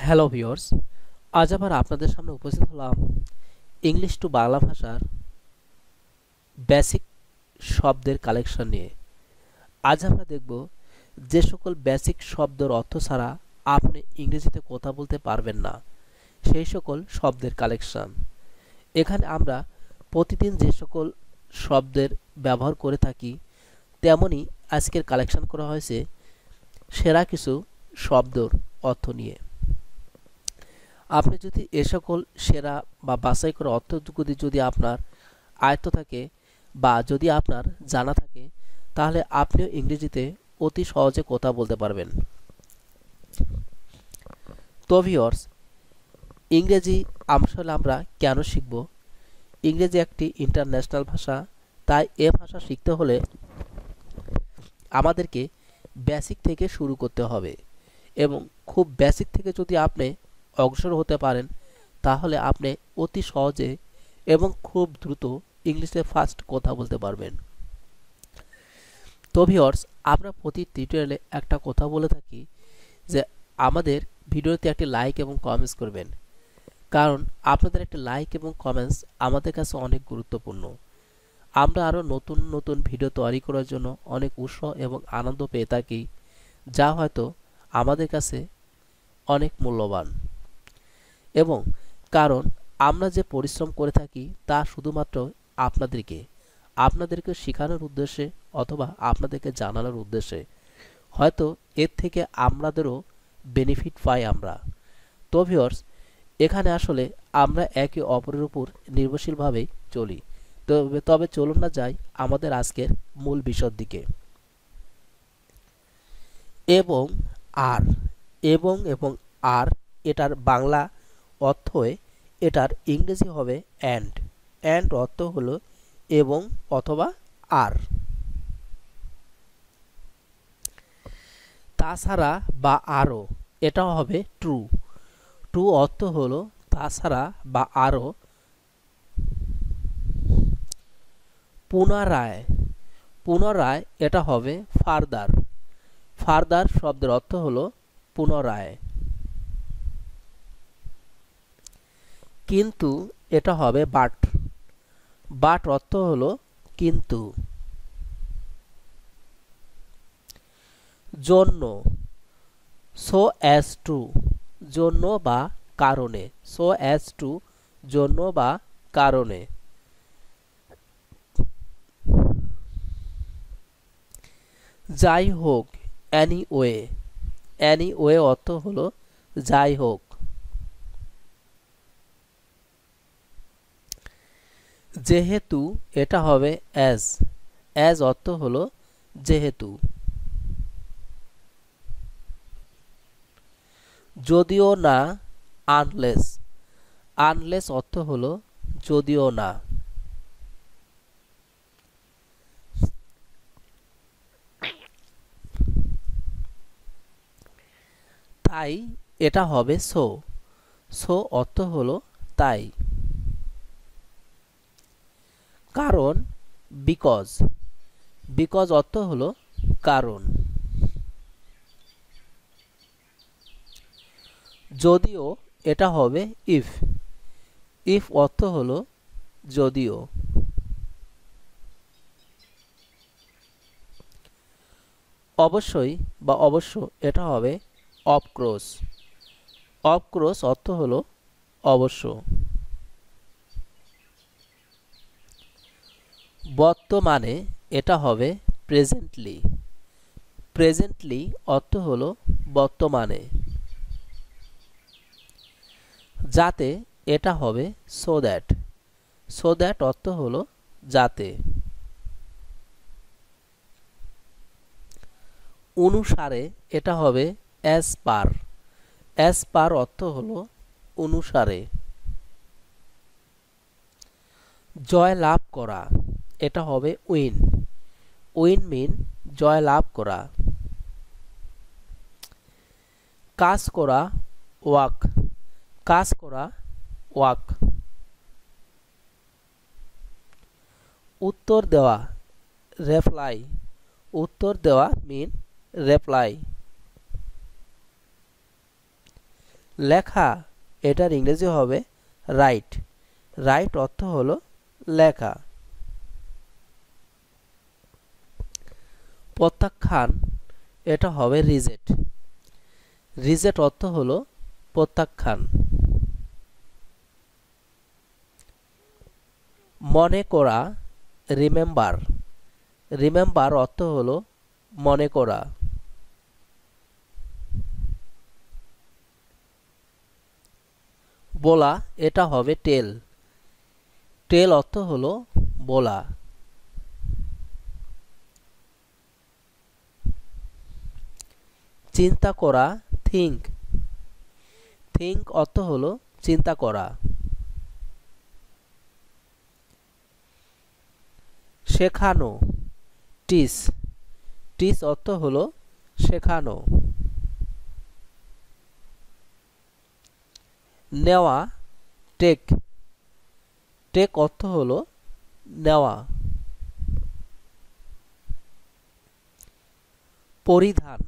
Hello viewers, আজ আবার আপনাদের সামনে উপস্থিত হলাম ইংলিশ টু বাংলা ভাষার বেসিক শব্দের কালেকশন নিয়ে। আজ আমরা দেখব যে সকল বেসিক শব্দের অর্থ ছাড়া আপনি ইংরেজিতে কথা বলতে পারবেন না, সেই সকল শব্দের কালেকশন। এখানে আমরা প্রতিদিন যে সকল শব্দের ব্যবহার করে থাকি তেমনই আজকের কালেকশন করা হয়েছে সেরা কিছু শব্দর অর্থ নিয়ে। আপনি যদি এ সকল সেরা বা বাছাই করা অর্থগুলি যদি আপনার আয়ত্ত থাকে বা যদি আপনার জানা থাকে, তাহলে আপনিও ইংরেজিতে অতি সহজে কথা বলতে পারবেন। তো ভিউয়ার্স, ইংরেজি আসলে আমরা কেন শিখব? ইংরেজি একটি ইন্টারন্যাশনাল ভাষা, তাই এ ভাষা শিখতে হলে আমাদেরকে বেসিক থেকে শুরু করতে হবে এবং খুব বেসিক থেকে যদি আপনি অগ্রসর হতে পারেন তাহলে আপনি অতি সহজে এবং খুব দ্রুত ইংলিশে ফাস্ট কথা বলতে পারবেন। তো ভিউয়ার্স, আমরা প্রতি টিউটোরিয়ালে একটা কথা বলে থাকি যে আমাদের ভিডিওতে একটি লাইক এবং কমেন্টস করবেন, কারণ আপনাদের একটি লাইক এবং কমেন্টস আমাদের কাছে অনেক গুরুত্বপূর্ণ। আমরা আরও নতুন নতুন ভিডিও তৈরি করার জন্য অনেক উৎসাহ এবং আনন্দ পেয়ে থাকি, যা হয়তো আমাদের কাছে অনেক মূল্যবান। এবং কারণ আমরা যে পরিশ্রম করে থাকি তা শুধুমাত্র আপনাদেরকে শেখানোর উদ্দেশ্যে অথবা আপনাদেরকে জানানোর উদ্দেশ্যে। হয়তো এর থেকে আমাদেরও বেনিফিট পাই আমরা। তো ভিউয়ার্স, এখানে আসলে আমরা একে অপরের উপর নির্ভরশীলভাবেই চলি। তবে চলুন না যাই আমাদের আজকের মূল বিষয়ের দিকে। এবং আর, এবং আর এটার বাংলা অর্থ এটার ইংরেজি হবে অ্যান্ড অর্থ হলো এবং অথবা আর। তাছাড়া বা আরও, এটাও হবে ট্রু অর্থ হলো তাছাড়া বা আরও। পুনরায় এটা হবে ফার্দার শব্দের অর্থ হলো পুনরায়। কিন্তু এটা হবে বাট অর্থ হলো কিন্তু। জন্য, সো অ্যাজ টু, জন্য বা কারণে, সো অ্যাজ টু জন্য বা কারণে। যাই হোক, অ্যানিওয়ে অর্থ হলো যাই হোক। যেহেতু এটা হবে অ্যাজ অর্থ হলো যেহেতু। যদিও না, আনলেস অর্থ হলো যদিও না। তাই এটা হবে সো অর্থ হলো তাই। কারণ, বিকজ অর্থ হলো কারণ। যদিও এটা হবে ইফ অর্থ হলো যদিও। অবশ্যই বা অবশ্য এটা হবে অফকোর্স অর্থ হলো অবশ্য। বর্তমানে এটা হবে প্রেজেন্টলি অর্থ হলো বর্তমানে। যাতে এটা হবে সো দ্যাট অর্থ হলো যাতে। অনুসারে এটা হবে অ্যাজ পার অর্থ হলো অনুসারে। জয় লাভ করা, এটা হবে উইন মিন জয় লাভ করা। কাজ করা ওয়াক। উত্তর দেওয়া মিন রেপ্লাই। লেখা এটার ইংরেজি হবে রাইট। রাইট অর্থ হলো লেখা। প্রত্যাখ্যান এটা হবে রিজেক্ট। রিজেক্ট অর্থ হলো প্রত্যাখ্যান। মনে করা রিমেম্বার। রিমেম্বার অর্থ হলো মনে করা। বলা এটা হবে টেল। টেল অর্থ হলো বলা। চিন্তা করা থিঙ্ক। থিঙ্ক অর্থ হলো চিন্তা করা। শেখানো টিচ। টিচ অর্থ হলো শেখানো। নেওয়া টেক। টেক অর্থ হলো নেওয়া। পরিধান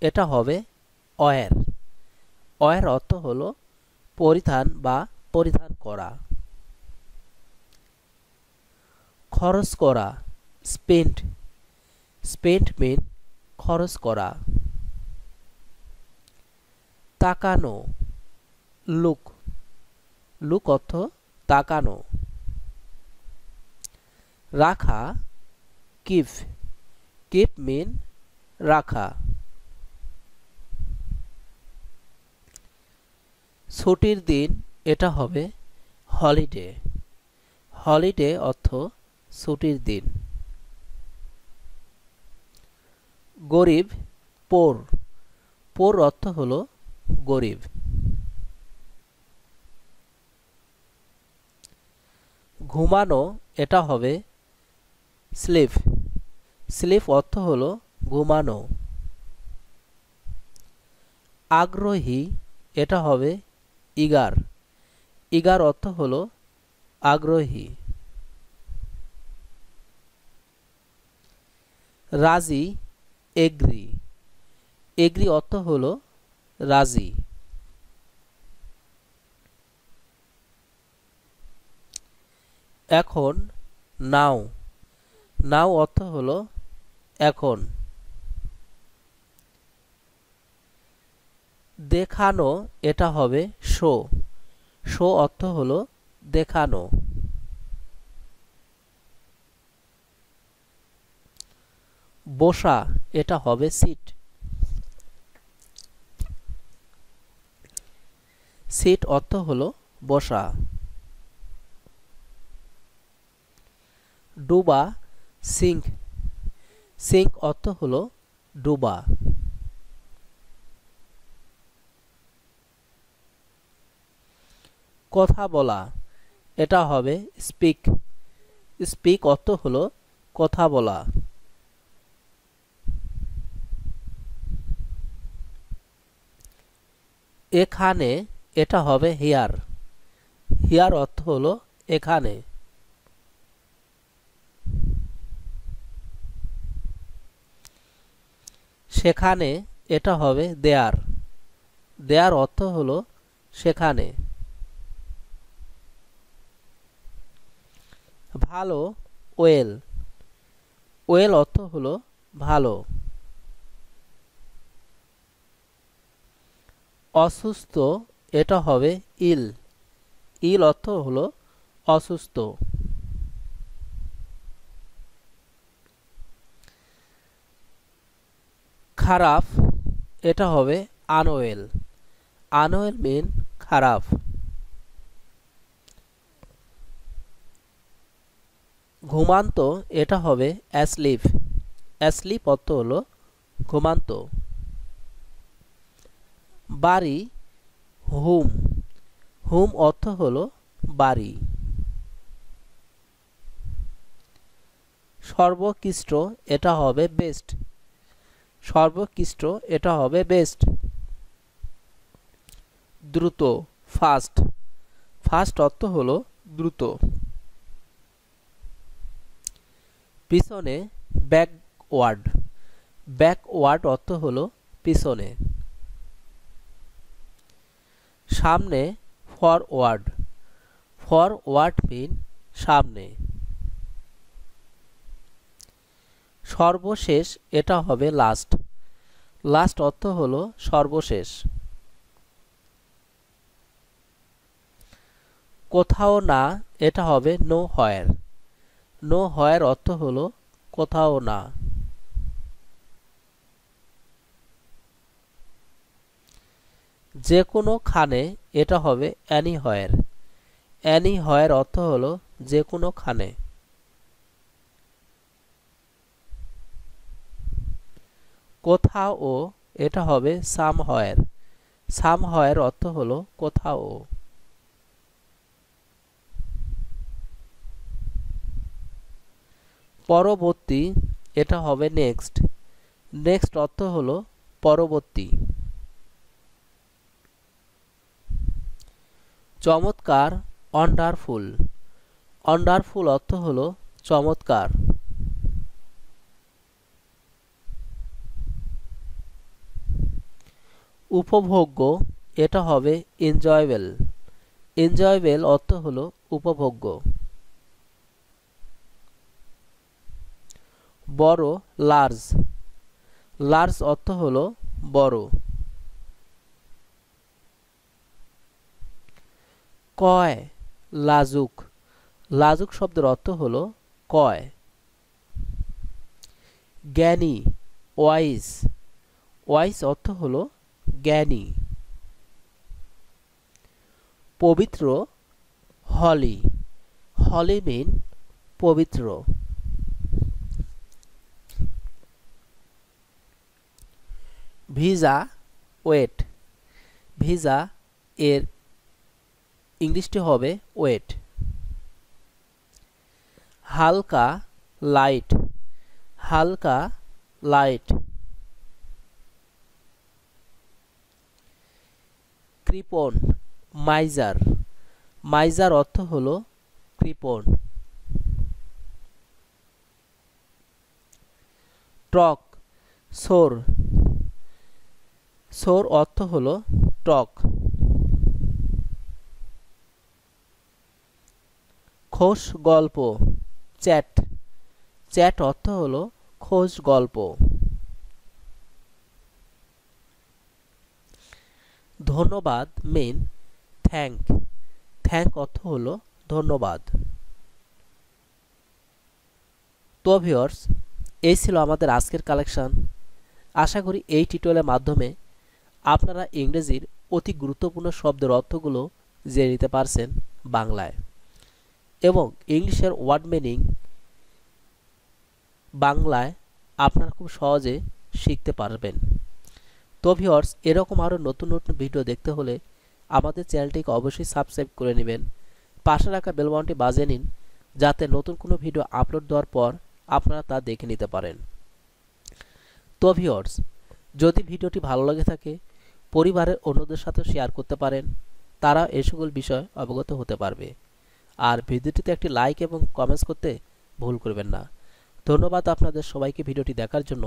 এটা হবে ওয়্যার। ওয়্যার অর্থ হলো পরিধান বা পরিধান করা। খরচ করা স্পেন্ড। স্পেন্ড মিন খরচ করা। তাকানো লুক। লুক অর্থ তাকানো। রাখা কিপ। কিপ মিন রাখা। ছুটির দিন এটা হবে হলিডে। হলিডে অর্থ ছুটির দিন। গরিব পোর। পোর অর্থ হলো গরিব। ঘুমানো এটা হবে স্লিপ। স্লিপ অর্থ হলো ঘুমানো। আগ্রহী এটা হবে ইগার। ইগার অর্থ হলো আগ্রহী। রাজি এগ্রি। এগ্রি অর্থ হলো রাজি। এখন নাও। নাও অর্থ হলো এখন। দেখানো এটা হবে শো। শো অর্থ হলো দেখানো। বসা এটা হবে সিট। সিট অর্থ হলো বসা। ডুবা সিঙ্ক। সিঙ্ক অর্থ হলো ডুবা। কথা বলা এটা হবে স্পিক। স্পিক অর্থ হলো কথা বলা। এখানে এটা হবে হিয়ার। হিয়ার অর্থ হলো এখানে। সেখানে এটা হবে দেয়ার। দেয়ার অর্থ হলো সেখানে। ভালো ওয়েল। ওয়েল অর্থ হলো ভালো। অসুস্থ এটা হবে ইল। ইল অর্থ হলো অসুস্থ। খারাপ এটা হবে আনওয়েল। আনওয়েল মিন খারাপ। ঘুমান্ত এটা হবে অ্যাসলিপ। অ্যাসলিপ অর্থ হলো ঘুমান্ত। বাড়ি হুম। হুম অর্থ হলো বাড়ি। সর্বোৎকৃষ্ট এটা হবে বেস্ট। সর্বোৎকৃষ্ট এটা হবে বেস্ট। দ্রুত ফাস্ট। ফাস্ট অর্থ হলো দ্রুত। পিছনে ব্যাকওয়ার্ড। ব্যাকওয়ার্ড অর্থ হলো পিছনে। সামনে ফরওয়ার্ড, ফরওয়ার্ড মিন সামনে। সর্বশেষ এটা হবে লাস্ট, লাস্ট অর্থ হলো সর্বশেষ। কোথাও না এটা হবে নো হোয়ার, নো হোয়ার অর্থ হলো কোথাও না। যে কোনো খানে এটা হবে অ্যানিহোয়ার, অ্যানিহোয়ার অর্থ হলো যে কোনো খানে। কোথাও এটা হবে সামহোয়ার, সামহোয়ার অর্থ হলো কোথাও। পরবর্তী এটা হবে নেক্সট, নেক্সট অর্থ হলো পরবর্তী। চমৎকার ওয়ান্ডারফুল, ওয়ান্ডারফুল অর্থ হলো চমৎকার। উপভোগ্য এটা হবে এনজয়েবল, এনজয়েবল অর্থ হলো উপভোগ্য। বড় লার্জ, লার্জ অর্থ হলো বড়। কয় লাজুক, লাজুক শব্দের অর্থ হলো কয়। জ্ঞানী ওয়াইজ, ওয়াইজ অর্থ হলো জ্ঞানী। পবিত্র হলি, হলি মিন পবিত্র। ভিসা ওয়েট, ভিসা এর ইংলিশটি হবে ওয়েট। হালকা লাইট, হালকা লাইট। কৃপণ মাইজার, মাইজার অর্থ হলো কৃপণ। টক সোর, সোর অর্থ হলো টক। খোশ গল্প চ্যাট, চ্যাট অর্থ হলো খোশ গল্প। ধন্যবাদ মিন থ্যাংক, থ্যাংক অর্থ হলো ধন্যবাদ। তো ভিউয়ার্স, এই ছিল আমাদের আজকের কালেকশন। আশা করি এই টিউটোরিয়ালের মাধ্যমে আপনারা ইংরেজির অতি গুরুত্বপূর্ণ শব্দের অর্থগুলো জেনে নিতে পারছেন বাংলায়, এবং ইংলিশের ওয়ার্ড মিনিং বাংলায় আপনারা খুব সহজে শিখতে পারবেন। তো ভিউয়ার্স, এরকম আরও নতুন নতুন ভিডিও দেখতে হলে আমাদের চ্যানেলটিকে অবশ্যই সাবস্ক্রাইব করে নেবেন, পাশে রাখা বেল বাটনটি বাজিয়ে নিন, যাতে নতুন কোনো ভিডিও আপলোড দেওয়ার পর আপনারা তা দেখে নিতে পারেন। তো ভিউয়ার্স, যদি ভিডিওটি ভালো লাগে থাকে পরিবারের অন্যদের সাথে শেয়ার করতে পারেন, তারা এই সকল বিষয় অবগত হতে পারবে। আর ভিডিওটিতে একটি লাইক এবং কমেন্টস করতে ভুল করবেন না। ধন্যবাদ আপনাদের সবাইকে ভিডিওটি দেখার জন্য।